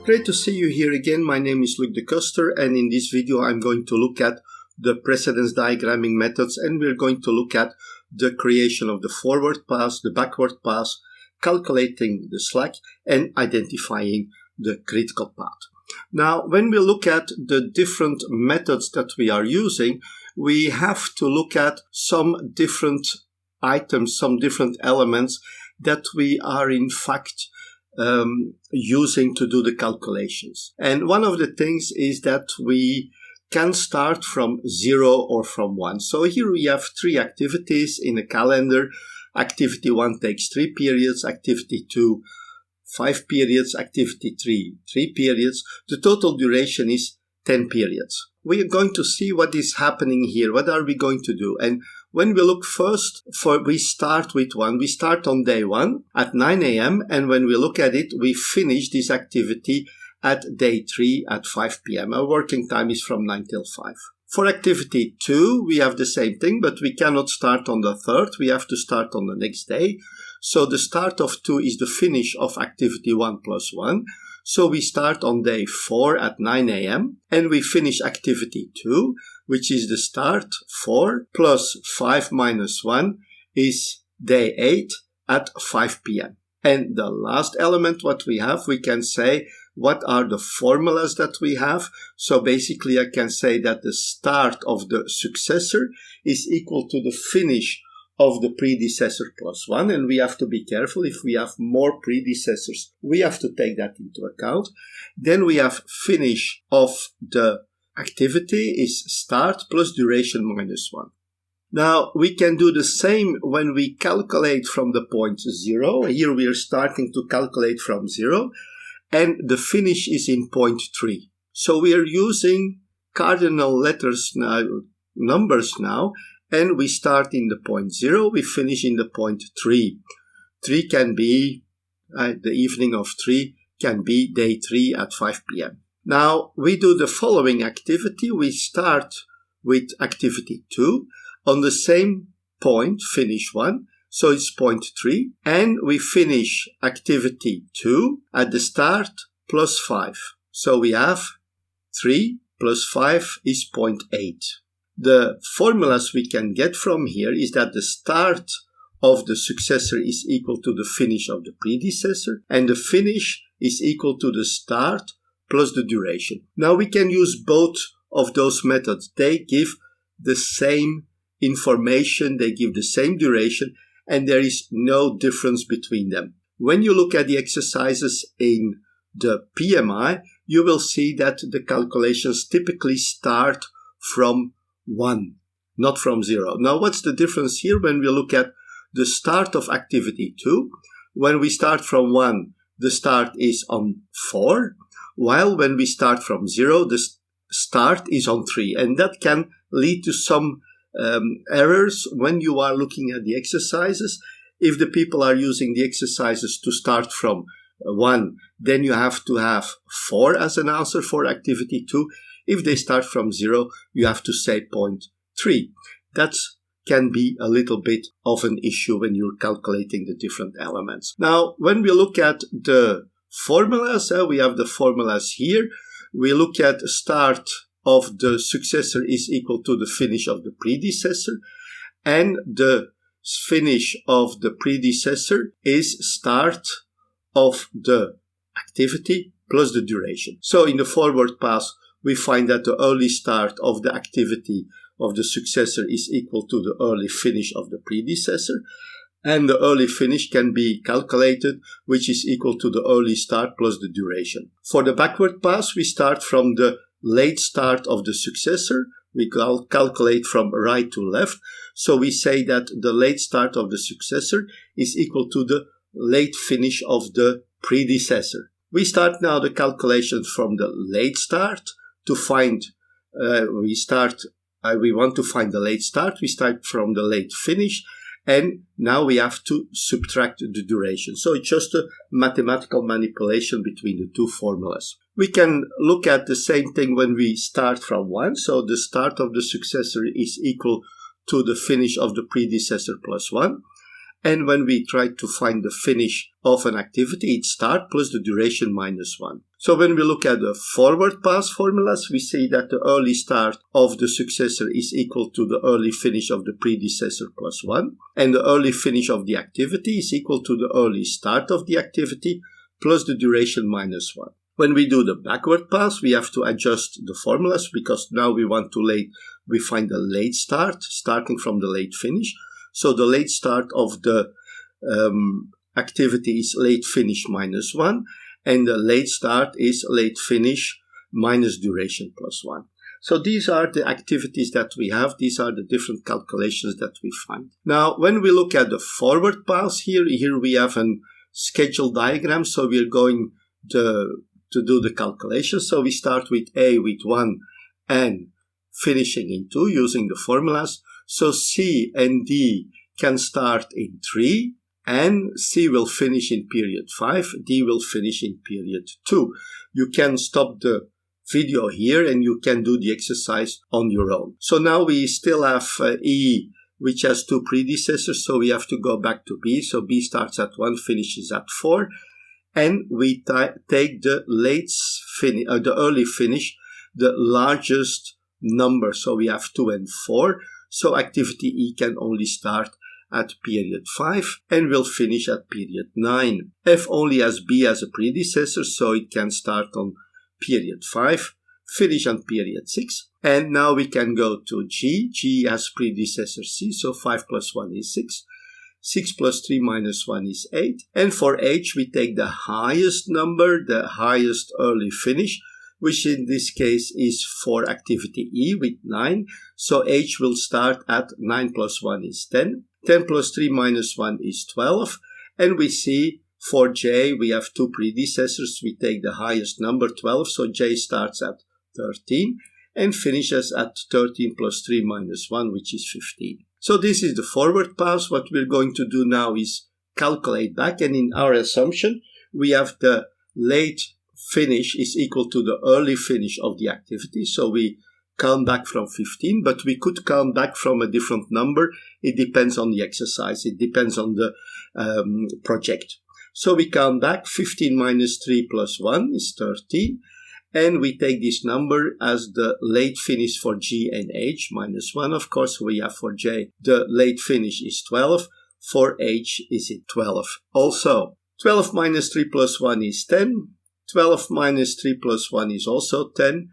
Great to see you here again. My name is Luc de Koster, and in this video I'm going to look at the precedence diagramming methods, and we're going to look at the creation of the forward pass, the backward pass, calculating the slack, and identifying the critical path. Now, when we look at the different methods that we are using, we have to look at some different items, some different elements that we are in fact using to do the calculations. And one of the things is that we can start from 0 or from 1. So here we have 3 activities in a calendar. Activity 1 takes 3 periods, activity 2 5 periods, activity 3 3 periods. The total duration is 10 periods. We are going to see what is happening here. What are we going to do? And when we look first, we start with 1. We start on day 1 at 9 a.m. and when we look at it, we finish this activity at day 3 at 5 p.m. Our working time is from 9 till 5. For activity 2, we have the same thing, but we cannot start on the 3rd. We have to start on the next day. So the start of 2 is the finish of activity 1 plus 1. So we start on day 4 at 9 a.m. and we finish activity 2, which is the start 4 plus 5 minus 1 is day 8 at 5 p.m. And the last element what we have, we can say what are the formulas that we have. So basically I can say that the start of the successor is equal to the finish of the predecessor plus 1, and we have to be careful. If we have more predecessors, we have to take that into account. Then we have finish of the activity is start plus duration minus 1. Now we can do the same when we calculate from the point 0. Here we are starting to calculate from 0, and the finish is in point 3. So we are using cardinal letters now, numbers now. And we start in the point 0, we finish in the point 3. 3 can be, the evening of 3 can be day 3 at 5 p.m. Now, we do the following activity. We start with activity 2 on the same point, finish 1, so it's point 3. And we finish activity 2 at the start plus 5. So we have 3 plus 5 is point 8. The formulas we can get from here is that the start of the successor is equal to the finish of the predecessor, and the finish is equal to the start plus the duration. Now we can use both of those methods. They give the same information, they give the same duration, and there is no difference between them. When you look at the exercises in the PMI, you will see that the calculations typically start from 1, not from 0. Now, what's the difference here when we look at the start of activity 2? When we start from 1, the start is on 4, while when we start from 0, the start is on 3. And that can lead to some errors when you are looking at the exercises. If the people are using the exercises to start from 1, then you have to have 4 as an answer for activity 2. If they start from 0, you have to say point 3. That can be a little bit of an issue when you're calculating the different elements. Now, when we look at the formulas, we have the formulas here. We look at start of the successor is equal to the finish of the predecessor, and the finish of the predecessor is start of the activity plus the duration. So in the forward pass, we find that the early start of the activity of the successor is equal to the early finish of the predecessor. And the early finish can be calculated, which is equal to the early start plus the duration. For the backward pass, we start from the late start of the successor. We calculate from right to left. So we say that the late start of the successor is equal to the late finish of the predecessor. We start now the calculations from the late start. To find, we want to find the late start. We start from the late finish, and now we have to subtract the duration. So it's just a mathematical manipulation between the two formulas. We can look at the same thing when we start from 1. So the start of the successor is equal to the finish of the predecessor plus 1. And when we try to find the finish of an activity, it's start plus the duration minus 1. So when we look at the forward pass formulas, we see that the early start of the successor is equal to the early finish of the predecessor plus 1. And the early finish of the activity is equal to the early start of the activity plus the duration minus 1. When we do the backward pass, we have to adjust the formulas because now we find the late start, starting from the late finish. So the late start of the activity is late finish minus 1, and the late start is late finish minus duration plus 1. So these are the activities that we have. These are the different calculations that we find. Now, when we look at the forward pass here we have a schedule diagram. So we're going to do the calculation. So we start with A with 1 and finishing in 2 using the formulas. So C and D can start in 3 and C will finish in period 5, D will finish in period 2. You can stop the video here and you can do the exercise on your own. So now we still have E, which has 2 predecessors, so we have to go back to B. So B starts at 1, finishes at 4. And we take the the early finish, the largest number. So we have 2 and 4. So activity E can only start at period 5 and will finish at period 9. F only has B as a predecessor, so it can start on period 5, finish on period 6. And now we can go to G. G has predecessor C, so 5 plus 1 is 6. 6 plus 3 minus 1 is 8. And for H, we take the highest number, the highest early finish, which in this case is for activity E with 9. So H will start at 9 plus 1 is 10. 10 plus 3 minus 1 is 12. And we see for J, we have 2 predecessors. We take the highest number, 12. So J starts at 13 and finishes at 13 plus 3 minus 1, which is 15. So this is the forward pass. What we're going to do now is calculate back. And in our assumption, we have the late finish is equal to the early finish of the activity. So we count back from 15, but we could count back from a different number. It depends on the exercise. It depends on the project. So we count back. 15 minus 3 plus 1 is 13. And we take this number as the late finish for G and H, minus 1, of course. We have for J, the late finish is 12. For H, is it 12? Also, 12 minus 3 plus 1 is 10. 12 minus 3 plus 1 is also 10.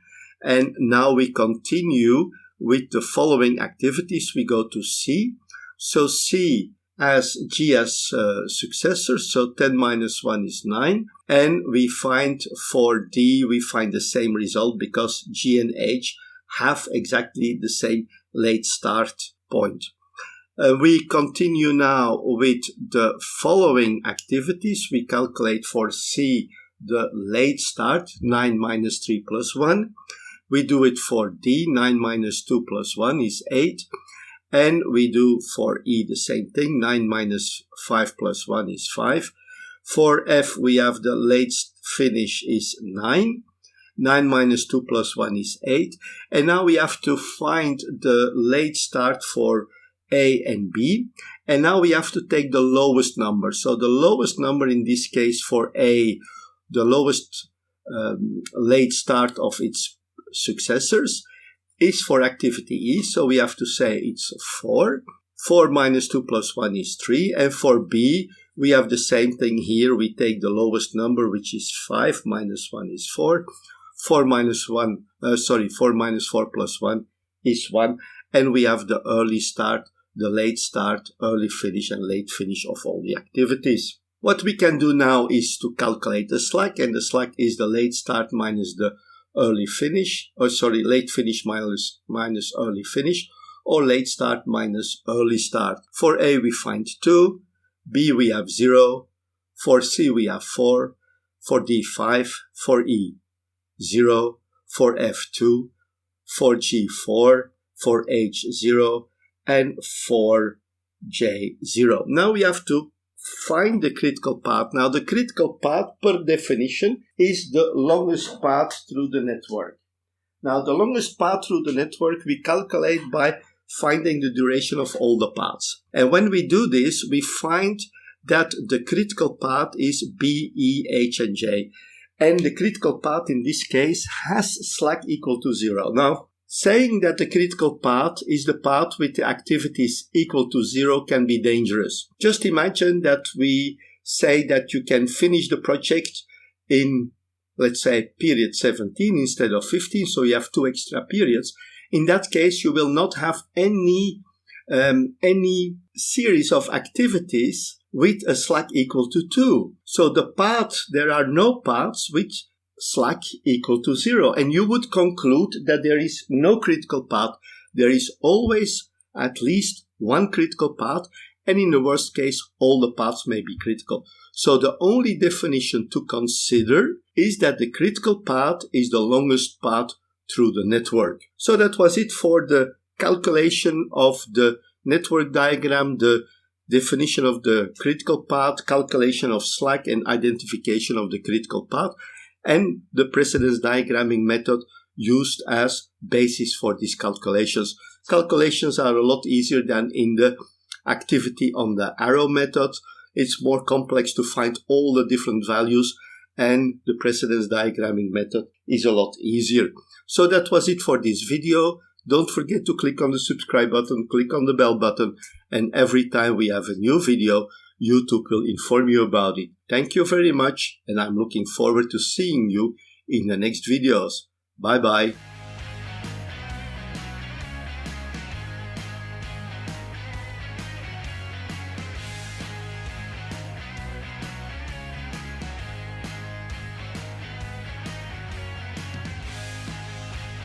And now we continue with the following activities. We go to C. So C as G as successor, so 10 minus 1 is 9. And we find for D, we find the same result because G and H have exactly the same late start point. We continue now with the following activities. We calculate for C the late start, 9 minus 3 plus 1. We do it for D, 9 minus 2 plus 1 is 8. And we do for E the same thing, 9 minus 5 plus 1 is 5. For F, we have the late finish is 9. 9 minus 2 plus 1 is 8. And now we have to find the late start for A and B. And now we have to take the lowest number. So the lowest number in this case for A, the lowest late start of its successors, is for activity E, so we have to say it's 4. 4 minus 2 plus 1 is 3. And for B, we have the same thing here. We take the lowest number, which is 5, minus 1 is 4. 4 minus 4 plus 1 is 1. And we have the early start, the late start, early finish, and late finish of all the activities. What we can do now is to calculate the slack, and the slack is the late start minus the early finish, late finish minus early finish, or late start minus early start. For A, we find 2. B, we have 0. For C, we have 4. For D, 5. For E, 0. For F, 2. For G, 4. For H, 0. And for J, 0. Now we have to find the critical path. Now the critical path, per definition, is the longest path through the network. Now the longest path through the network we calculate by finding the duration of all the paths. And when we do this, we find that the critical path is B, E, H, and J. And the critical path in this case has slack equal to 0. Now, saying that the critical path is the path with the activities equal to 0 can be dangerous. Just imagine that we say that you can finish the project in, let's say, period 17 instead of 15, so you have 2 extra periods. In that case, you will not have any series of activities with a slack equal to 2. So the path, there are no paths with slack equal to 0. And you would conclude that there is no critical path. There is always at least one critical path. And in the worst case, all the paths may be critical. So the only definition to consider is that the critical path is the longest path through the network. So that was it for the calculation of the network diagram, the definition of the critical path, calculation of slack, and identification of the critical path, and the precedence diagramming method used as basis for these calculations. Calculations are a lot easier than in the activity on the arrow method. It's more complex to find all the different values, and the precedence diagramming method is a lot easier. So that was it for this video. Don't forget to click on the subscribe button, click on the bell button, and every time we have a new video, YouTube will inform you about it. Thank you very much, and I'm looking forward to seeing you in the next videos. Bye bye.